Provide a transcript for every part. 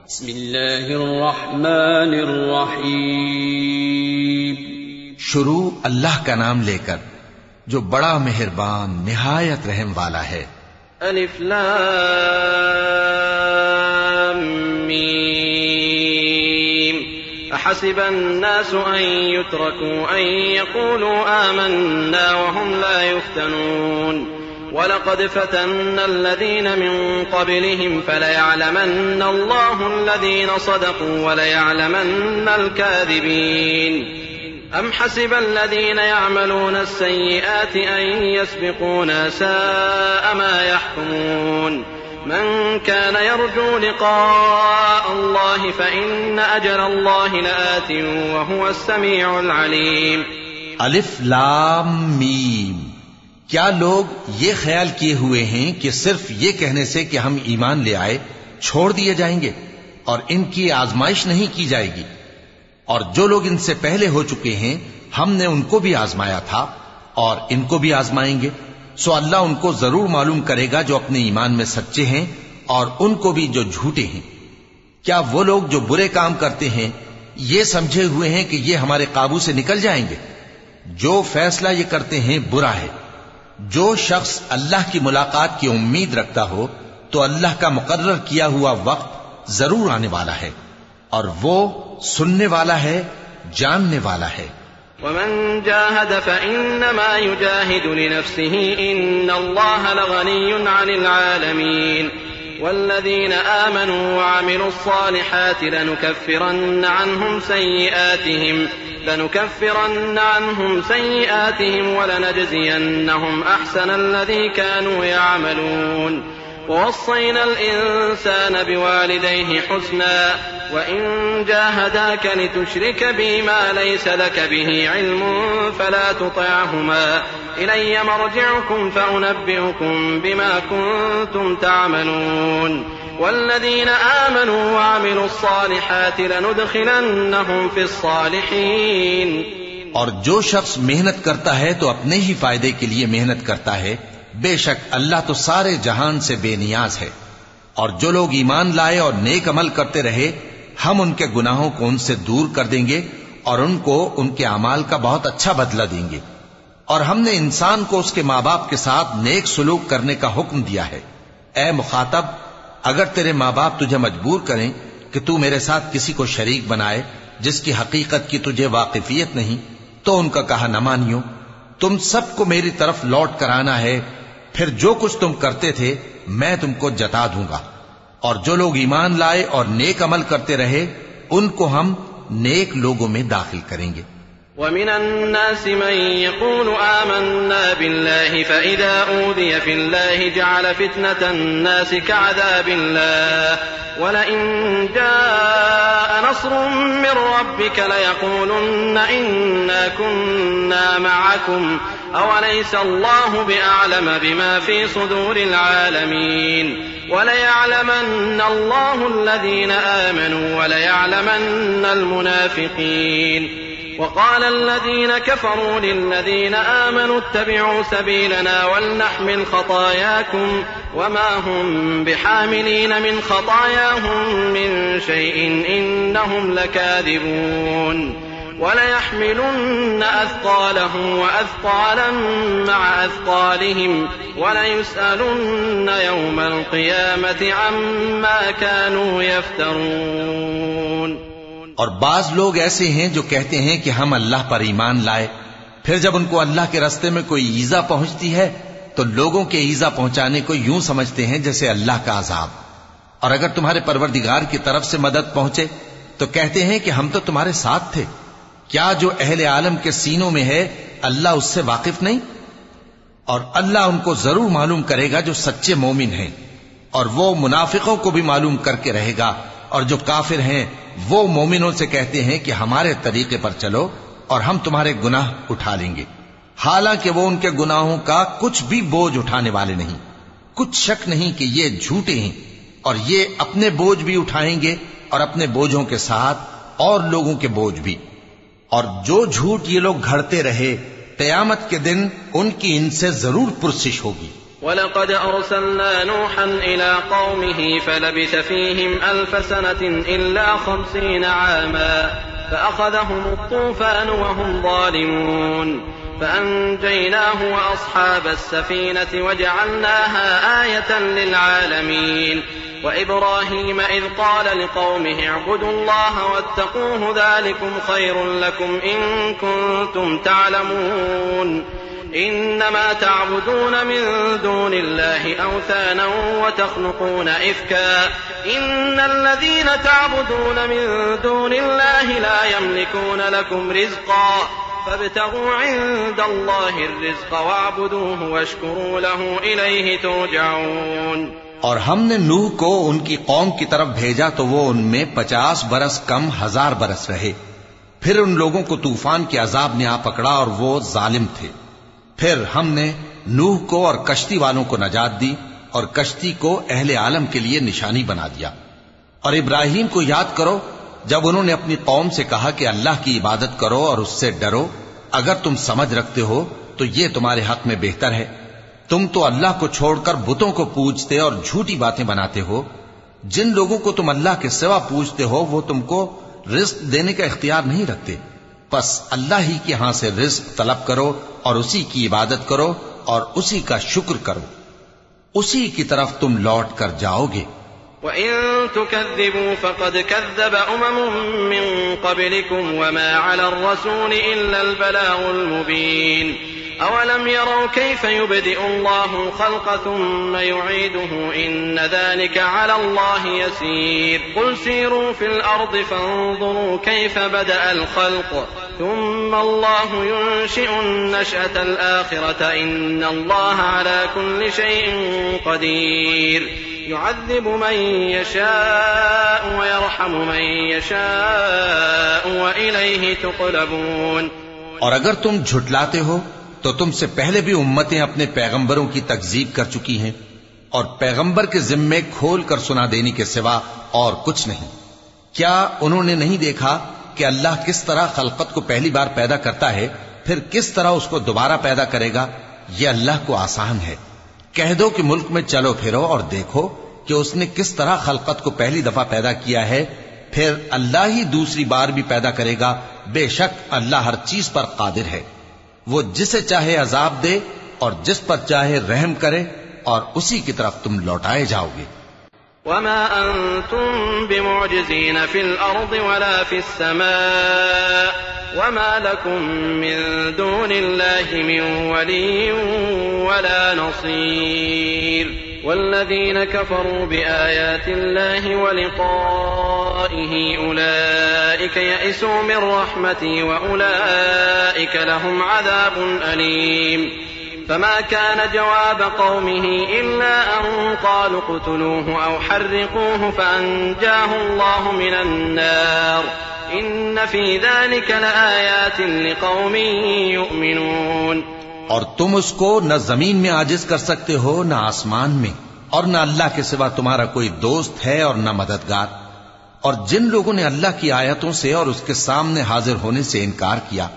بسم اللہ الرحمن الرحیم. شروع اللہ کا نام لے کر جو بڑا مہربان نہایت رحم والا ہے. الف لام میم. احسب الناس ان يتركوا ان يقولوا آمنا وهم لا يفتنون ولقد فتنا الذين من قبلهم فليعلمن الله الذين صدقوا وليعلمن الكاذبين. أم حسب الذين يعملون السيئات أن يسبقونا ساء ما يحكمون. من كان يرجو لقاء الله فإن أجل الله لآت وهو السميع العليم. الف لام میم. کیا لوگ یہ خیال کیے ہوئے ہیں کہ صرف یہ کہنے سے کہ ہم ایمان لے آئے چھوڑ دیے جائیں گے اور ان کی آزمائش نہیں کی جائے گی؟ اور جو لوگ ان سے پہلے ہو چکے ہیں ہم نے ان کو بھی آزمایا تھا اور ان کو بھی آزمائیں گے. سو اللہ ان کو ضرور معلوم کرے گا جو اپنے ایمان میں سچے ہیں اور ان کو بھی جو جھوٹے ہیں. کیا وہ لوگ جو برے کام کرتے ہیں یہ سمجھے ہوئے ہیں کہ یہ ہمارے قابو سے نکل جائیں گے؟ جو فیصلہ یہ کرتے ہیں برا ہے. جو شخص اللہ کی ملاقات کی امید رکھتا ہو تو اللہ کا مقرر کیا ہوا وقت ضرور آنے والا ہے اور وہ سننے والا ہے، جاننے والا ہے. ومن جاهد فإنما يجاهد لنفسه إن الله لغني عن العالمين. والذين آمنوا وعملوا الصالحات لنكفرن عنهم سيئاتهم ولنجزينهم أحسن الذي كانوا يعملون. ووصينا الإنسان بوالديه حسنا وإن جاهداك لتشرك بي ما ليس لك به علم فلا تطعهما إلي مرجعكم فأنبئكم بما كنتم تعملون. والذين آمنوا وعملوا الصالحات لندخلنهم في الصالحين. اور جو شخص محنت کرتا ہے تو اپنے ہی فائدے کے لیے محنت کرتا ہے. بے شک اللہ تو سارے جہان سے بے نیاز ہے. اور جو لوگ ایمان لائے اور نیک عمل کرتے رہے ہم ان کے گناہوں کو ان سے دور کر دیں گے اور ان کو ان کے اعمال کا بہت اچھا بدلہ دیں گے. اور ہم نے انسان کو اس کے ماں باپ کے ساتھ نیک سلوک کرنے کا حکم دیا ہے. اے مخاطب، اگر تیرے ماں باپ تجھے مجبور کریں کہ تو میرے ساتھ کسی کو شریک بنائے جس کی حقیقت کی تجھے واقفیت نہیں تو ان کا کہا نہ مانیو. تم سب کو میری طرف لوٹ کر آنا ہے، پھر جو کچھ تم کرتے تھے میں تم کو جتا دوں گا. اور جو لوگ ایمان لائے اور نیک عمل کرتے رہے ان کو ہم نیک لوگوں میں داخل کریں گے. ومن الناس من يقول آمنا بالله فإذا أوذي في الله جعل فتنة الناس كعذاب الله ولئن جاء نصر من ربك ليقولن إنا كنا معكم أوليس الله بأعلم بما في صدور العالمين. وليعلمن الله الذين آمنوا وليعلمن المنافقين. وقال الذين كفروا للذين آمنوا اتبعوا سبيلنا ولنحمل خطاياكم وما هم بحاملين من خطاياهم من شيء إنهم لكاذبون. وليحملن أثقالهم وأثقالا مع أثقالهم وليسألن يوم القيامة عما كانوا يفترون. اور بعض لوگ ایسے ہیں جو کہتے ہیں کہ ہم اللہ پر ایمان لائے، پھر جب ان کو اللہ کے راستے میں کوئی ایذا پہنچتی ہے تو لوگوں کے ایذا پہنچانے کو یوں سمجھتے ہیں جیسے اللہ کا عذاب. اور اگر تمہارے پروردگار کی طرف سے مدد پہنچے تو کہتے ہیں کہ ہم تو تمہارے ساتھ تھے. کیا جو اہل عالم کے سینوں میں ہے اللہ اس سے واقف نہیں؟ اور اللہ ان کو ضرور معلوم کرے گا جو سچے مومن ہیں، اور وہ منافقوں کو بھی معلوم کر کے رہے گا. اور جو کافر ہیں وہ مومنوں سے کہتے ہیں کہ ہمارے طریقے پر چلو اور ہم تمہارے گناہ اٹھا لیں گے، حالانکہ وہ ان کے گناہوں کا کچھ بھی بوجھ اٹھانے والے نہیں. کچھ شک نہیں کہ یہ جھوٹے ہیں اور یہ اپنے بوجھ بھی اٹھائیں گے اور اپنے بوجھوں کے ساتھ اور لوگوں کے بوجھ بھی. اور جو جھوٹ یہ لوگ گھڑتے رہے قیامت کے دن ان کی ان سے ضرور پرسش ہوگی. وَلَقَدْ أَرْسَلْنَا نُوحًا إِلَىٰ قَوْمِهِ فَلَبِثَ فِيهِمْ أَلْفَ سَنَةٍ إِلَّا 50 عَامًا فَأَخَذَهُمُ الطُّوفَانُ وَهُمْ ظَالِمُونَ فَأَنجَيْنَاهُ وَأَصْحَابَ السَّفِينَةِ وَجَعَلْنَاهَا آيَةً لِّلْعَالَمِينَ وَإِبْرَاهِيمَ إِذْ قَالَ لِقَوْمِهِ اعْبُدُوا اللَّهَ وَاتَّقُوهُ ذَٰلِكُمْ خَيْرٌ لَّكُمْ إِن كُنتُمْ تَعْلَمُونَ إِنَّمَا تَعْبُدُونَ مِن دُونِ اللَّهِ أَوْثَانًا وَتَخْلُقُونَ إِفْكًا إِنَّ الَّذِينَ تَعْبُدُونَ مِن دُونِ اللَّهِ لَا يَمْلِكُونَ لَكُمْ رِزْقًا فَابْتَغُوا عِندَ اللَّهِ الرِّزْقَ وَاعْبُدُوهُ وَاشْكُرُوا لَهُ إِلَيْهِ تُرْجَعُونَ۔ اور ہم نے نوح کو ان کی قوم کی طرف بھیجا تو وہ ان میں 50 برس کم 1000 برس رہے۔ پھر ان لوگوں کو طوفان کے عذاب نے آ پکڑا اور وہ ظالم تھے۔ پھر ہم نے نوح کو اور کشتی والوں کو نجات دی اور کشتی کو اہل عالم کے لیے نشانی بنا دیا۔ اور ابراہیم کو یاد کرو جب انہوں نے اپنی قوم سے کہا کہ اللہ کی عبادت کرو اور اس سے ڈرو، اگر تم سمجھ رکھتے ہو تو یہ تمہارے حق میں بہتر ہے۔ تم تو اللہ کو چھوڑ کر بتوں کو پوجتے اور جھوٹی باتیں بناتے ہو۔ جن لوگوں کو تم اللہ کے سوا پوجتے ہو وہ تم کو رزق دینے کا اختیار نہیں رکھتے، پس اللہ ہی کے ہاں سے رزق طلب کرو اور اسی کی عبادت کرو اور اسی کا شکر کرو، اسی کی طرف تم لوٹ کر جاؤ گے۔ وَإِن تُكَذِّبُوا فَقَدْ كَذَّبَ مِن قَبْلِكُمْ وَمَا عَلَى الرَّسُولِ إِلَّا الْبَلَاغُ الْمُبِينُ أَوَلَمْ يَرَوْا كَيْفَ يُبْدِئُ اللَّهُ الْخَلْقَ ثُمَّ يُعِيدُهُ إِنَّ ذَلِكَ عَلَى اللَّهِ يَسِيرٌ قُلْ سِيرُوا فِي الْأَرْضِ فَانظُرُوا كَيْفَ بَدَأَ الْخَلْقَ ثُمَّ اللَّهُ يُنشِئُ النَّشْأَةَ الْآخِرَةَ إِنَّ اللَّهَ عَلَى كُلِّ شَيْءٍ قَدِيرٌ يُعَذِّبُ مَن يَشَاءُ وَيَرْحَمُ مَن يَشَاءُ وَإِلَيْهِ تُقْلَبُونَ۔ اور اگر تم جھٹلاتے ہو تو تم سے پہلے بھی امتیں اپنے پیغمبروں کی تکذیب کر چکی ہیں، اور پیغمبر کے ذمے کھول کر سنا دینے کے سوا اور کچھ نہیں۔ کیا انہوں نے نہیں دیکھا کہ اللہ کس طرح خلقت کو پہلی بار پیدا کرتا ہے، پھر کس طرح اس کو دوبارہ پیدا کرے گا؟ یہ اللہ کو آسان ہے۔ کہہ دو کہ ملک میں چلو پھرو اور دیکھو کہ اس نے کس طرح خلقت کو پہلی دفعہ پیدا کیا ہے، پھر اللہ ہی دوسری بار بھی پیدا کرے گا۔ بے شک اللہ ہر چیز پر قادر ہے، وہ جسے چاہے عذاب دے اور جس پر چاہے رحم کرے، اور اسی کی طرف تم لوٹائے جاؤ گے۔ وَمَا أَنتُم بِمُعْجِزِينَ فِي الْأَرْضِ وَلَا فِي السَّمَاءِ وَمَا لَكُم مِّن دُونِ اللَّهِ مِن وَلِيٍّ وَلَا نَصِيرٍ وَالَّذِينَ كَفَرُوا بِآيَاتِ اللَّهِ وَلِقَائِهِ أُولَٰئِكَ يَئِسُوا مِن رَّحْمَتِي وَأُولَٰئِكَ لَهُمْ عَذَابٌ أَلِيمٌ فما كان جواب قومه إلا أن قالوا اقتلوه أو حرقوه فأنجاه الله من النار إن في ذلك لآيات لقوم يؤمنون۔ اور تم اس کو نہ زمین میں عاجز کر سکتے ہو نہ آسمان میں، اور نہ اللہ کے سوا تمہارا کوئی دوست ہے اور نہ مددگار۔ اور جن لوگوں نے اللہ کی آیتوں سے اور اس کے سامنے حاضر ہونے سے انکار کیا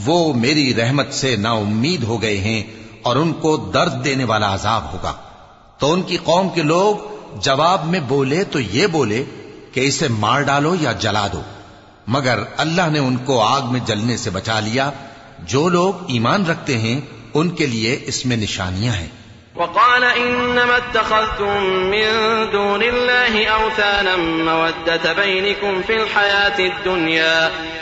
وہ میری رحمت سے نا امید ہو گئے ہیں اور ان کو درد دینے والا عذاب ہوگا۔ تو ان کی قوم کے لوگ جواب میں بولے تو یہ بولے کہ اسے مار ڈالو یا جلا دو، مگر اللہ نے ان کو آگ میں جلنے سے بچا لیا۔ جو لوگ ایمان رکھتے ہیں ان کے لیے اس میں نشانیاں ہیں۔ وقال إنما اتخذتم من دون الله أوثانا مودة بينكم في الحياة الدنيا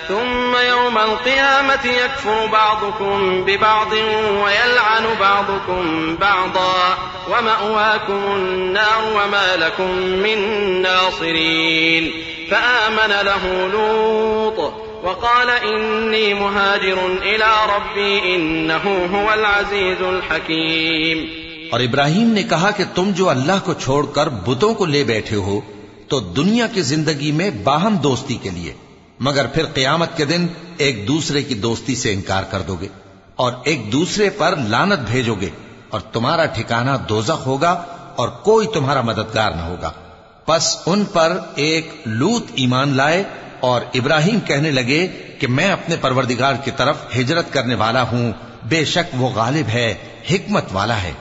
ثم يوم القيامة يكفر بعضكم ببعض ويلعن بعضكم بعضا ومأواكم النار وما لكم من ناصرين فآمن له لوط وقال إني مهاجر إلى ربي إنه هو العزيز الحكيم۔ اور ابراہیم نے کہا کہ تم جو اللہ کو چھوڑ کر بتوں کو لے بیٹھے ہو تو دنیا کی زندگی میں باہم دوستی کے لیے، مگر پھر قیامت کے دن ایک دوسرے کی دوستی سے انکار کر دو گے اور ایک دوسرے پر لعنت بھیجو گے، اور تمہارا ٹھکانہ دوزخ ہوگا اور کوئی تمہارا مددگار نہ ہوگا۔ پس ان پر ایک لوط ایمان لائے اور ابراہیم کہنے لگے کہ میں اپنے پروردگار کی طرف ہجرت کرنے والا ہوں، بے شک وہ غالب ہے، حکمت والا ہے۔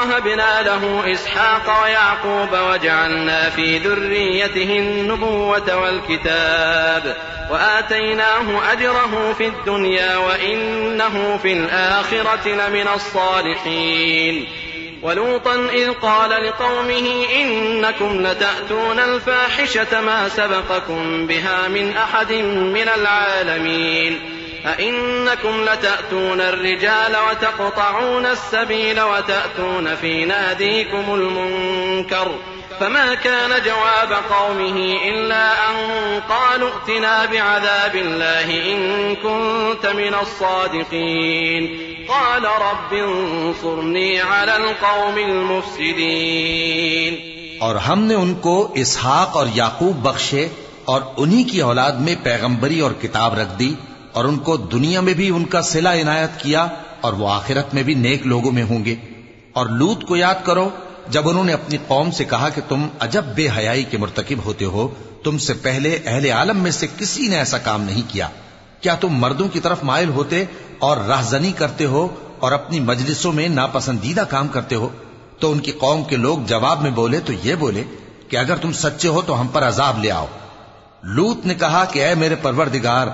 ووهبنا له إسحاق ويعقوب وجعلنا في ذريته النبوة والكتاب وآتيناه أجره في الدنيا وإنه في الآخرة لمن الصالحين. ولوطا إذ قال لقومه إنكم لتأتون الفاحشة ما سبقكم بها من أحد من العالمين أئنكم لتأتون الرجال وتقطعون السبيل وتأتون في ناديكم المنكر فما كان جواب قومه إلا أن قالوا ائتنا بعذاب الله إن كنت من الصادقين قال رب انصرني على القوم المفسدين. اور ہم نے ان کو اسحاق اور یعقوب بخشے اور انہی کی اولاد میں پیغمبری اور کتاب رکھ دی اور ان کو دنیا میں بھی ان کا صلہ عنایت کیا اور وہ آخرت میں بھی نیک لوگوں میں ہوں گے. اور لوط کو یاد کرو جب انہوں نے اپنی قوم سے کہا کہ تم عجب بے حیائی کے مرتکب ہوتے ہو, تم سے پہلے اہل عالم میں سے کسی نے ایسا کام نہیں کیا. کیا تم مردوں کی طرف مائل ہوتے اور راہزنی کرتے ہو اور اپنی مجلسوں میں ناپسندیدہ کام کرتے ہو؟ تو ان کی قوم کے لوگ جواب میں بولے تو یہ بولے کہ اگر تم سچے ہو تو ہم پر عذاب لے آؤ. لوط نے کہا کہ اے میرے پروردگار,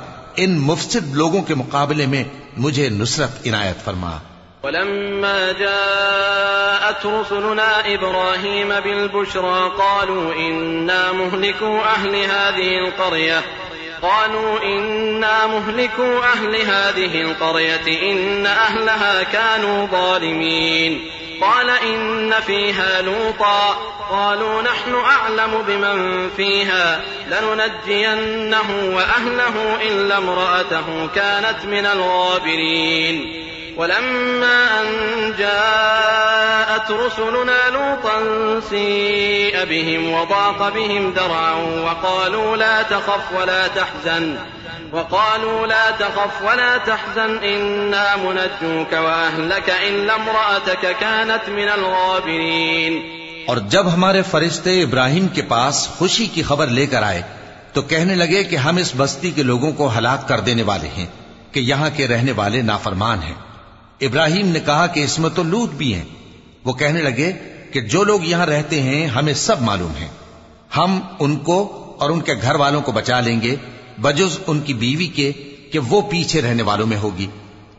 ان مفسد لوگوں کے مقابلے میں مجھے نصرت عنایت فرما. ولما جاءت رسلنا إبراهيم بالبشرى قالوا إنا مهلكو أهل هذه القرية إن أهلها كانوا ظالمين قال إن فيها لوطا قالوا نحن أعلم بمن فيها لننجينه وأهله إلا امرأته كانت من الغابرين. ولما أن جاءت رسلنا لوطا سيء بهم وضاق بهم ذرعا وقالوا لا تخف ولا تحزن إنا منجوك وأهلك إلا امرأتك كانت من الغابرين. اور جب ہمارے فرشتے ابراہیم کے پاس خوشی کی خبر لے کر آئے تو کہنے لگے کہ ہم اس بستی کے لوگوں کو ہلاک کر دینے والے ہیں کہ یہاں کے رہنے والے نافرمان ہیں. ابراہیم نے کہا کہ اس میں تو لوط بھی ہیں. وہ کہنے لگے کہ جو لوگ یہاں رہتے ہیں ہمیں سب معلوم ہیں, ہم ان کو اور ان کے گھر والوں کو بچا لیں گے بجز ان کی بیوی کے کہ وہ پیچھے رہنے والوں میں ہوگی.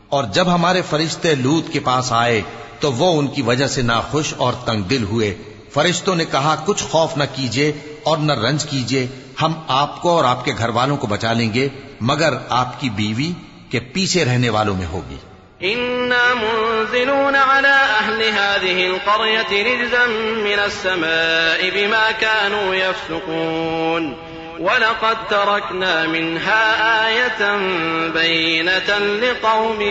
اور جب ہمارے فرشتے لوط کے پاس آئے تو وہ ان کی وجہ سے ناخوش اور تنگ دل ہوئے. فرشتوں نے کہا کچھ خوف نہ کیجیے اور نہ رنج کیجیے, ہم آپ کو اور آپ کے گھر والوں کو بچا لیں گے مگر آپ کی بیوی کے پیچھے رہنے والوں میں ہوگی. إنا منزلون على أهل هذه القرية رجزا من السماء بما كانوا يفسقون ولقد تركنا منها آية بينة لقوم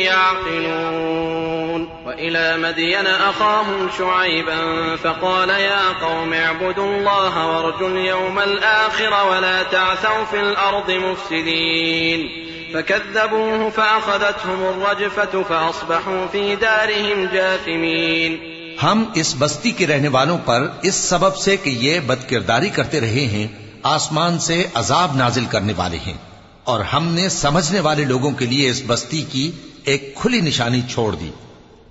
يعقلون. وإلى مدين أخاهم شعيبا فقال يا قوم اعبدوا الله وارجوا اليوم الآخر ولا تعثوا في الأرض مفسدين فكذبوه فأخذتهم الرجفة فأصبحوا في دارهم جاثمين. ہم اس بستی کے رہنے والوں پر اس سبب سے کہ یہ بدکرداری کرتے رہے ہیں آسمان سے عذاب نازل کرنے والے ہیں, اور ہم نے سمجھنے والے لوگوں کے لیے اس بستی کی ایک کھلی نشانی چھوڑ دی.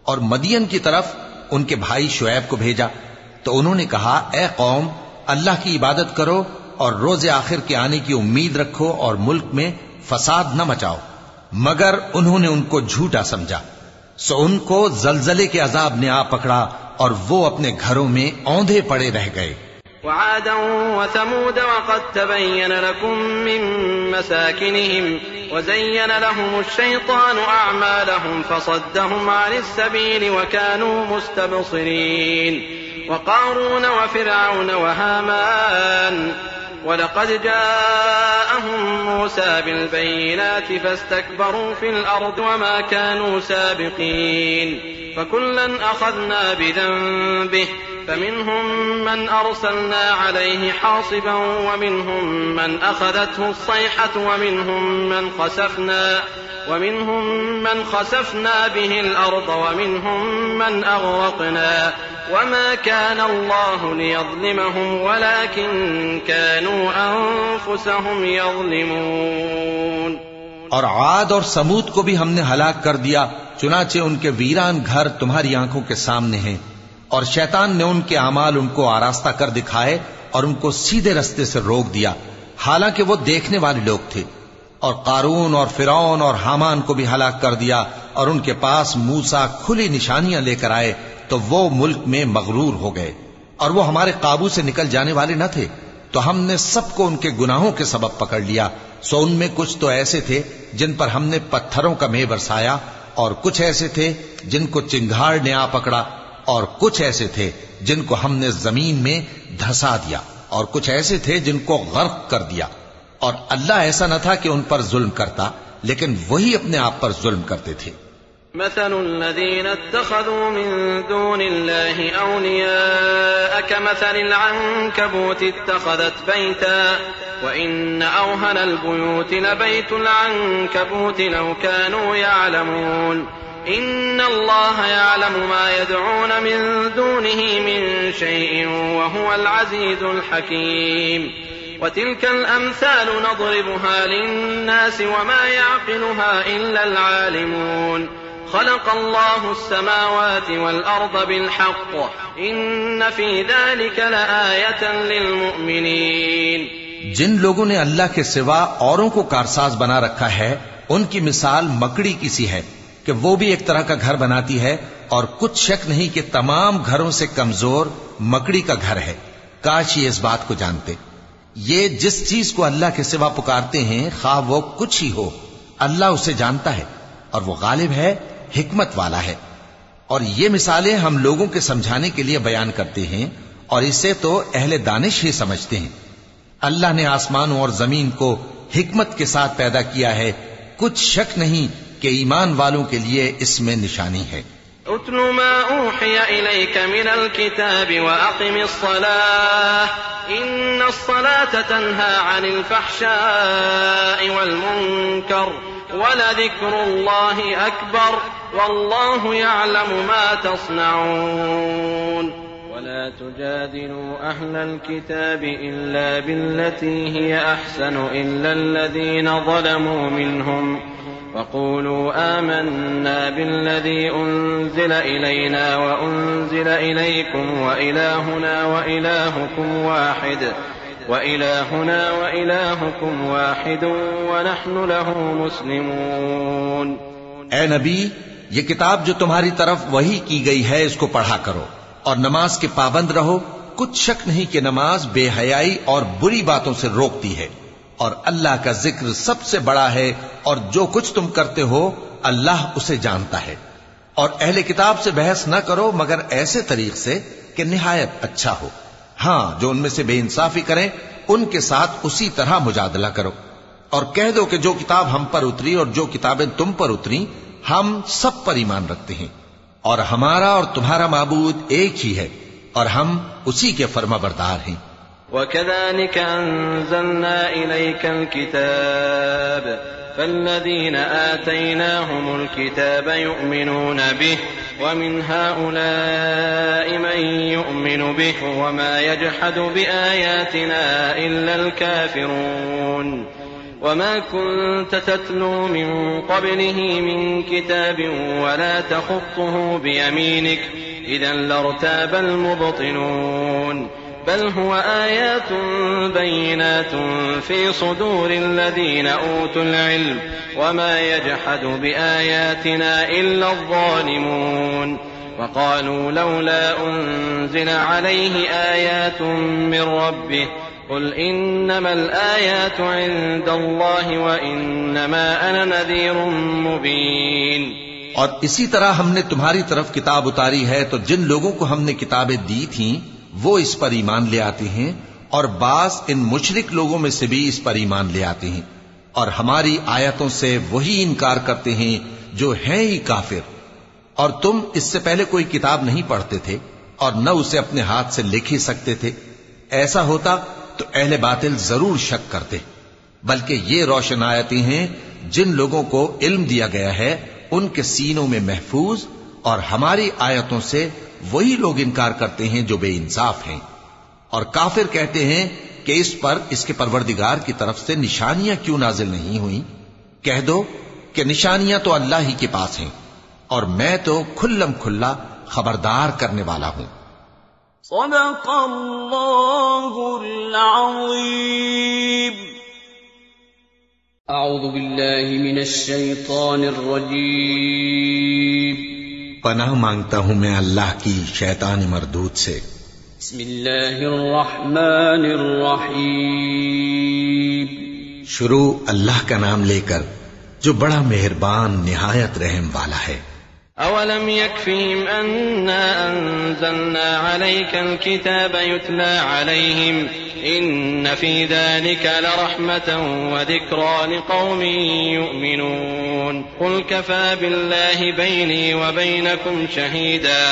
اور مدین کی طرف ان کے بھائی شعیب کو بھیجا تو انہوں نے کہا اے قوم, اللہ کی عبادت کرو اور روز آخر کے آنے کی امید رکھو اور ملک میں فساد نہ مچاؤ. مگر انہوں نے ان کو جھوٹا سمجھا, سو ان کو زلزلے کے عذاب نے آ پکڑا اور وہ اپنے گھروں میں اوندھے پڑے رہ گئے. وعادا وثمود وقد تبين لكم من مساكنهم وزين لهم الشيطان أعمالهم فصدهم عن السبيل وكانوا مستبصرين. وقارون وفرعون وهامان ولقد جاءهم موسى بالبينات فاستكبروا في الأرض وما كانوا سابقين. فكلا أخذنا بذنبه فمنهم من أرسلنا عليه حاصبا ومنهم من أخذته الصيحة ومنهم من خسفنا به الأرض ومنهم من أغرقنا وما كان الله ليظلمهم ولكن كانوا أنفسهم يظلمون. اور عاد اور سمود کو بھی ہم نے ہلاک کر دیا، چنانچہ ان کے ویران گھر تمہاری آنکھوں کے سامنے ہیں، اور شیطان نے ان کے اعمال ان کو آراستہ کر دکھائے اور ان کو سیدھے رستے سے روک دیا، حالانکہ وہ دیکھنے والے لوگ تھے۔ اور قارون اور فرعون اور حامان کو بھی ہلاک کر دیا، اور ان کے پاس موسیٰ کھلی نشانیاں لے کر آئے تو وہ ملک میں مغرور ہو گئے، اور وہ ہمارے قابو سے نکل جانے والے نہ تھے، تو ہم نے سب کو ان کے گناہوں کے سبب پکڑ لیا۔ سو ان میں کچھ تو ایسے تھے جن پر ہم نے پتھروں کا مے برسایا، اور کچھ ایسے تھے جن کو چنگھاڑ نے آ پکڑا، اور کچھ ایسے تھے جن کو ہم نے زمین میں دھسا دیا، اور کچھ ایسے تھے جن کو غرق کر دیا۔ اور اللہ ایسا نہ تھا کہ ان پر ظلم کرتا، لیکن وہی اپنے آپ پر ظلم کرتے تھے۔ مثل الذين اتخذوا من دون الله أولياء كمثل العنكبوت اتخذت بيتا وإن أوهن البيوت لبيت العنكبوت لو كانوا يعلمون إن الله يعلم ما يدعون من دونه من شيء وهو العزيز الحكيم وتلك الأمثال نضربها للناس وما يعقلها إلا العالمون خلق الله السماوات والأرض بالحق إن في ذلك لآية للمؤمنين۔ جن لوگوں نے اللہ کے سوا اوروں کو کارساز بنا رکھا ہے، ان کی مثال مکڑی کی سی ہے کہ وہ بھی ایک طرح کا گھر بناتی ہے، اور کچھ شک نہیں کہ تمام گھروں سے کمزور مکڑی کا گھر ہے۔ کاش یہ اس بات کو جانتے۔ یہ جس چیز کو اللہ کے سوا پکارتے ہیں، خواہ وہ کچھ ہی ہو، اللہ اسے جانتا ہے، اور وہ غالب ہے، حکمت والا ہے۔ اور یہ مثالیں ہم لوگوں کے سمجھانے کے لیے بیان کرتے ہیں، اور اسے تو اہل دانش ہی سمجھتے ہیں۔ اللہ نے آسمانوں اور زمین کو حکمت کے ساتھ پیدا کیا ہے، کچھ شک نہیں کہ ایمان والوں کے لیے اس میں نشانی ہے۔ اتل ما اوحي اليك من الكتاب واقم الصلاة ان الصلاة تنهى عن الفحشاء والمنكر ولذكر الله اكبر والله يعلم ما تصنعون ولا تجادلوا اهل الكتاب الا بالتي هي احسن الا الذين ظلموا منهم وقولوا آمنا بالذي أنزل إلينا وأنزل إليكم وإلهنا وإلهكم واحد ونحن له مسلمون۔ اے نبی، یہ کتاب جو تمہاری طرف وحی کی گئی ہے اس کو پڑھا کرو، اور نماز کے پابند رہو۔ کچھ شک نہیں کہ نماز بے حیائی اور بری باتوں سے روکتی ہے، اور اللہ کا ذکر سب سے بڑا ہے، اور جو کچھ تم کرتے ہو اللہ اسے جانتا ہے۔ اور اہل کتاب سے بحث نہ کرو مگر ایسے طریق سے کہ نہایت اچھا ہو۔ ہاں، جو ان میں سے بے انصافی کریں ان کے ساتھ اسی طرح مجادلہ کرو، اور کہہ دو کہ جو کتاب ہم پر اتری اور جو کتابیں تم پر اتری ہم سب پر ایمان رکھتے ہیں، اور ہمارا اور تمہارا معبود ایک ہی ہے، اور ہم اسی کے فرما بردار ہیں۔ وكذلك أنزلنا إليك الكتاب فالذين آتيناهم الكتاب يؤمنون به ومن هؤلاء من يؤمن به وما يجحد بآياتنا إلا الكافرون وما كنت تتلو من قبله من كتاب ولا تخطه بيمينك إذا لارتاب المبطلون بل هو آيات بينات في صدور الذين أوتوا العلم وما يجحد بآياتنا إلا الظالمون وقالوا لولا أنزل عليه آيات من ربه قل إنما الآيات عند الله وإنما أنا نذير مبين۔ اور اسی طرح ہم نے تمہاری طرف کتاب اتاری ہے تو جن لوگوں کو ہم نے کتابیں دی تھیں وہ اس پر ایمان لے آتے ہیں، اور بعض ان مشرک لوگوں میں سے بھی اس پر ایمان لے آتے ہیں، اور ہماری آیتوں سے وہی انکار کرتے ہیں جو ہیں ہی کافر۔ اور تم اس سے پہلے کوئی کتاب نہیں پڑھتے تھے اور نہ اسے اپنے ہاتھ سے لکھ ہی سکتے تھے۔ ایسا ہوتا تو اہل باطل ضرور شک کرتے، بلکہ یہ روشن آیتیں ہیں جن لوگوں کو علم دیا گیا ہے ان کے سینوں میں محفوظ، اور ہماری آیتوں سے وہی لوگ انکار کرتے ہیں جو بے انصاف ہیں۔ اور کافر کہتے ہیں کہ اس پر اس کے پروردگار کی طرف سے نشانیاں کیوں نازل نہیں ہوئیں؟ کہہ دو کہ نشانیاں تو اللہ ہی کے پاس ہیں اور میں تو کھلم کھلا خبردار کرنے والا ہوں۔ صدق اللہ العظیم۔ اعوذ باللہ من الشیطان الرجیم۔ پناہ مانگتا ہوں میں اللہ کی شیطان مردود سے۔ بسم اللہ الرحمن الرحیم۔ شروع اللہ کا نام لے کر جو بڑا مہربان نہایت رحم والا ہے۔ أولم يكفهم أنا أنزلنا عليك الكتاب يتلى عليهم إن في ذلك لرحمة وذكرى لقوم يؤمنون قل كفى بالله بيني وبينكم شهيدا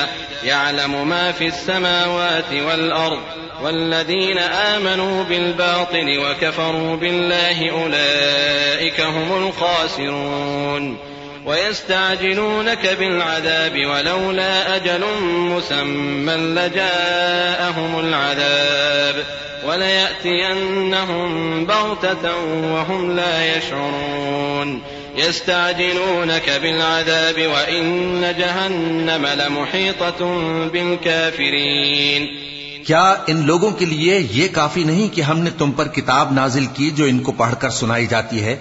يعلم ما في السماوات والأرض والذين آمنوا بالباطل وكفروا بالله أولئك هم الخاسرون ويستعجلونك بالعذاب ولولا أجل مسمى لجاءهم العذاب وليأتينهم بغتة وهم لا يشعرون يستعجلونك بالعذاب وإن جهنم لمحيطة بالكافرين۔ کیا ان لوگوں کے لیے یہ کافی نہیں کہ ہم نے تم پر کتاب نازل کی جو ان کو پڑھ کر سنائی جاتی ہے؟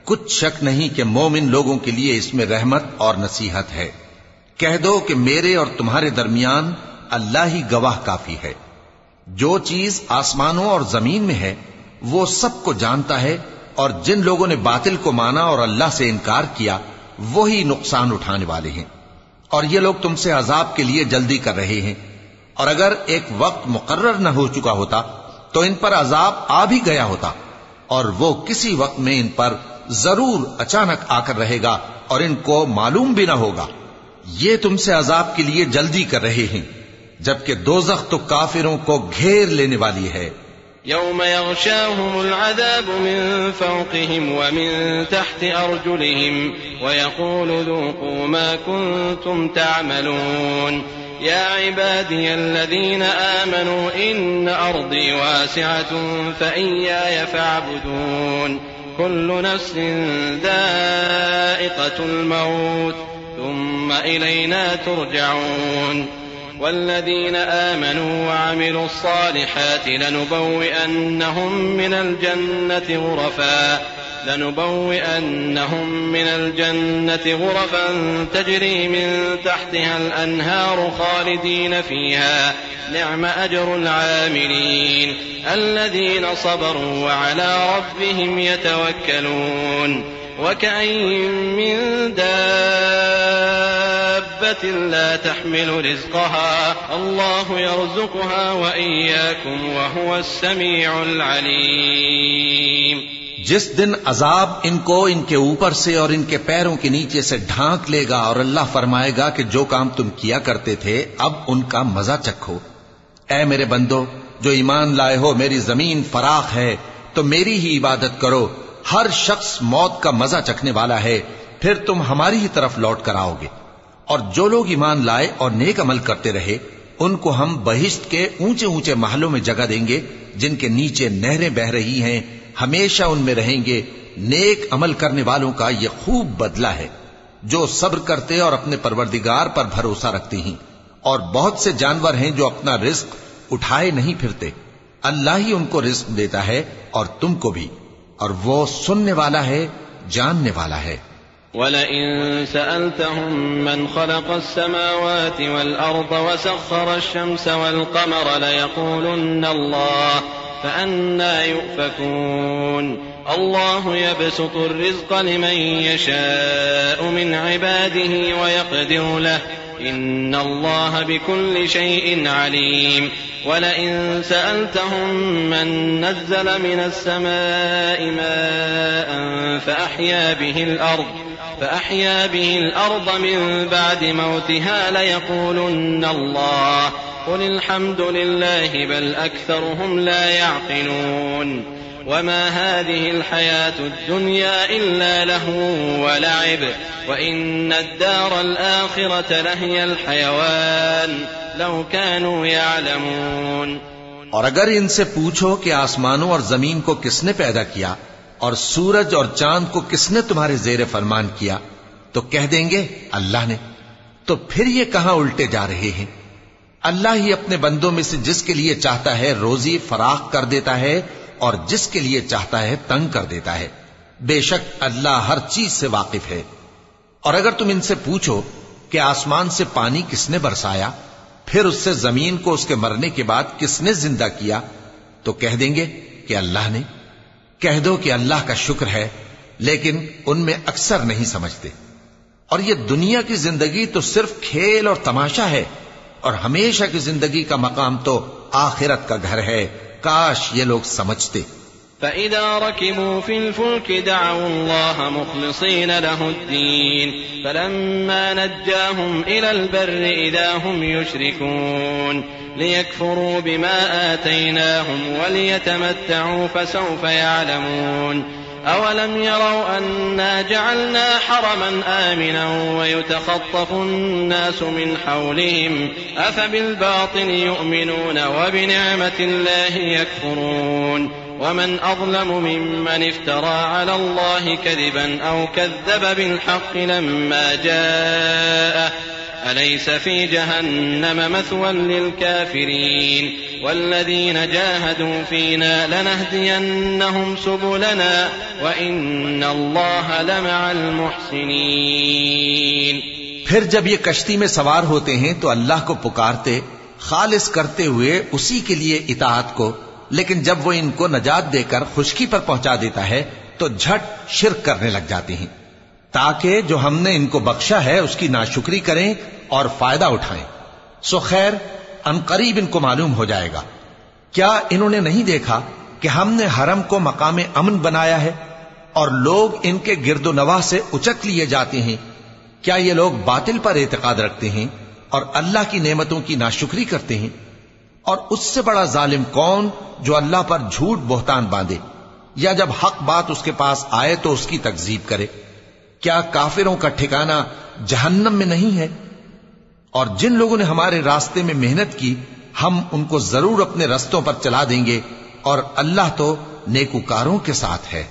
کچھ شک نہیں کہ مومن لوگوں کے لیے اس میں رحمت اور نصیحت ہے۔ کہہ دو کہ میرے اور تمہارے درمیان اللہ ہی گواہ کافی ہے۔ جو چیز آسمانوں اور زمین میں ہے وہ سب کو جانتا ہے، اور جن لوگوں نے باطل کو مانا اور اللہ سے انکار کیا وہی نقصان اٹھانے والے ہیں، اور یہ لوگ تم سے عذاب کے لیے جلدی کر رہے ہیں، اور اگر ایک وقت مقرر نہ ہو چکا ہوتا تو ان پر عذاب آ بھی گیا ہوتا، اور وہ کسی وقت میں ان پر ضرور اچانک آ کر رہے گا اور ان کو معلوم بھی نہ ہوگا۔ یہ تم سے عذاب کے لیے جلدی کر رہے ہیں، جبکہ دوزخ تو کافروں کو گھیر لینے والی ہے۔ يوم يغشاهم العذاب من فوقهم ومن تحت أرجلهم ويقول ذوقوا ما كنتم تعملون يا عبادي الذين آمنوا إن أرضي واسعة فإياي فاعبدون كل نفس ذائقة الموت ثم إلينا ترجعون والذين آمنوا وعملوا الصالحات لنبوئنهم من الجنة غرفا تجري من تحتها الأنهار خالدين فيها نعم أجر العاملين الذين صبروا وعلى ربهم يتوكلون وكأين من دابة لا تحمل رزقها الله يرزقها وإياكم وهو السميع العليم۔ جس دن عذاب ان کو ان کے اوپر سے اور ان کے پیروں کے نیچے سے ڈھانک لے گا اور اللہ فرمائے گا کہ جو کام تم کیا کرتے تھے اب ان کا مزہ چکھو۔ اے میرے بندو جو ایمان لائے ہو، میری زمین فراخ ہے تو میری ہی عبادت کرو۔ ہر شخص موت کا مزہ چکھنے والا ہے، پھر تم ہماری ہی طرف لوٹ کر آؤ گے۔ اور جو لوگ ایمان لائے اور نیک عمل کرتے رہے ان کو ہم بہشت کے اونچے اونچے محلوں میں جگہ دیں گے جن کے نیچے نہریں بہ رہی ہیں، ہمیشہ ان میں رہیں گے۔ نیک عمل کرنے والوں کا یہ خوب بدلہ ہے جو صبر کرتے اور اپنے پروردگار پر بھروسہ رکھتے ہیں۔ اور بہت سے جانور ہیں جو اپنا رزق اٹھائے نہیں پھرتے، اللہ ہی ان کو رزق دیتا ہے اور تم کو بھی، اور وہ سننے والا ہے، جاننے والا ہے۔ وَلَئِن سَأَلْتَهُم مَّنْ خَلَقَ السَّمَاوَاتِ وَالْأَرْضَ وَسَخَّرَ الشَّمْسَ وَالْقَمَرَ لَيَقُولُنَّ اللَّهُ فَأَنَّىٰ يُؤْفَكُونَ اللَّهُ يَبْسُطُ الرِّزْقَ لِمَن يَشَاءُ مِنْ عِبَادِهِ وَيَقْدِرُ لَهُ إِنَّ اللَّهَ بِكُلِّ شَيْءٍ عَلِيمٌ وَلَئِن سَأَلْتَهُم مَّن نَّزَّلَ مِنَ السَّمَاءِ مَاءً فأحيا به الأرض من بعد موتها ليقولن الله قل الحمد لله بل أكثرهم لا يعقلون وما هذه الحياة الدنيا إلا لهو ولعب وإن الدار الآخرة لهي الحيوان لو كانوا يعلمون۔ اور اگر ان سے پوچھو کہ آسمانوں اور زمین کو کس نے پیدا کیا اور سورج اور چاند کو کس نے تمہارے زیر فرمان کیا؟ تو کہہ دیں گے اللہ نے۔ تو پھر یہ کہاں الٹے جا رہے ہیں؟ اللہ ہی اپنے بندوں میں سے جس کے لیے چاہتا ہے روزی فراخ کر دیتا ہے اور جس کے لیے چاہتا ہے تنگ کر دیتا ہے۔ بے شک اللہ ہر چیز سے واقف ہے۔ اور اگر تم ان سے پوچھو کہ آسمان سے پانی کس نے برسایا، پھر اس سے زمین کو اس کے مرنے کے بعد کس نے زندہ کیا، تو کہہ دیں گے کہ اللہ نے۔ کہہ دو کہ اللہ کا شکر ہے، لیکن ان میں اکثر نہیں سمجھتے۔ اور یہ دنیا کی زندگی تو صرف کھیل اور تماشا ہے، اور ہمیشہ کی زندگی کا مقام تو آخرت کا گھر ہے۔ کاش یہ لوگ سمجھتے۔ فَإِذَا رَكِبُوا فِي الْفُلْكِ دَعَوُا اللَّهَ مُخْلِصِينَ لَهُ الدِّينَ فَلَمَّا نَجَّاهُمْ إِلَى الْبَرِّ إِذَا هُمْ يُشْرِكُونَ لِيَكْفُرُوا بِمَا آتَيْنَاهُمْ وَلِيَتَمَتَّعُوا فَسَوْفَ يَعْلَمُونَ أَوَلَمْ يَرَوْا أَنَّا جَعَلْنَا حَرَمًا آمِنًا وَيُتَخَطَّفُ النَّاسُ مِنْ حَوْلِهِمْ أَفَبِالْبَاطِلِ يُؤْمِنُونَ وَبِنِعْمَةِ اللَّهِ يَكْفُرُونَ وَمَنْ أَظْلَمُ مِمَّنِ افْتَرَىٰ عَلَى اللَّهِ كَذِبًا أَوْ كَذَّبَ بِالْحَقِّ لَمَّا جَاءَهُ أَلَيْسَ فِي جَهَنَّمَ مَثْوًى لِّلْكَافِرِينَ وَالَّذِينَ جَاهَدُوا فِينَا لَنَهْدِيَنَّهُمْ سُبُلَنَا وَإِنَّ اللَّهَ لَمَعَ الْمُحْسِنِينَ۔ پھر جب یہ کشتی میں سوار ہوتے ہیں تو اللہ کو پکارتے، خالص کرتے ہوئے اسی کے لیے اطاعت کو، لیکن جب وہ ان کو نجات دے کر خشکی پر پہنچا دیتا ہے تو جھٹ شرک کرنے لگ جاتے ہیں، تاکہ جو ہم نے ان کو بخشا ہے اس کی ناشکری کریں اور فائدہ اٹھائیں۔ سو خیر ان قریب ان کو معلوم ہو جائے گا۔ کیا انہوں نے نہیں دیکھا کہ ہم نے حرم کو مقام امن بنایا ہے اور لوگ ان کے گرد و نواح سے اچک لیے جاتے ہیں؟ کیا یہ لوگ باطل پر اعتقاد رکھتے ہیں اور اللہ کی نعمتوں کی ناشکری کرتے ہیں؟ اور اس سے بڑا ظالم کون جو اللہ پر جھوٹ بہتان باندھے، یا جب حق بات اس کے پاس آئے تو اس کی تکذیب کرے۔ کیا کافروں کا ٹھکانہ جہنم میں نہیں ہے؟ اور جن لوگوں نے ہمارے راستے میں محنت کی ہم ان کو ضرور اپنے رستوں پر چلا دیں گے، اور اللہ تو نیکوکاروں کے ساتھ ہے۔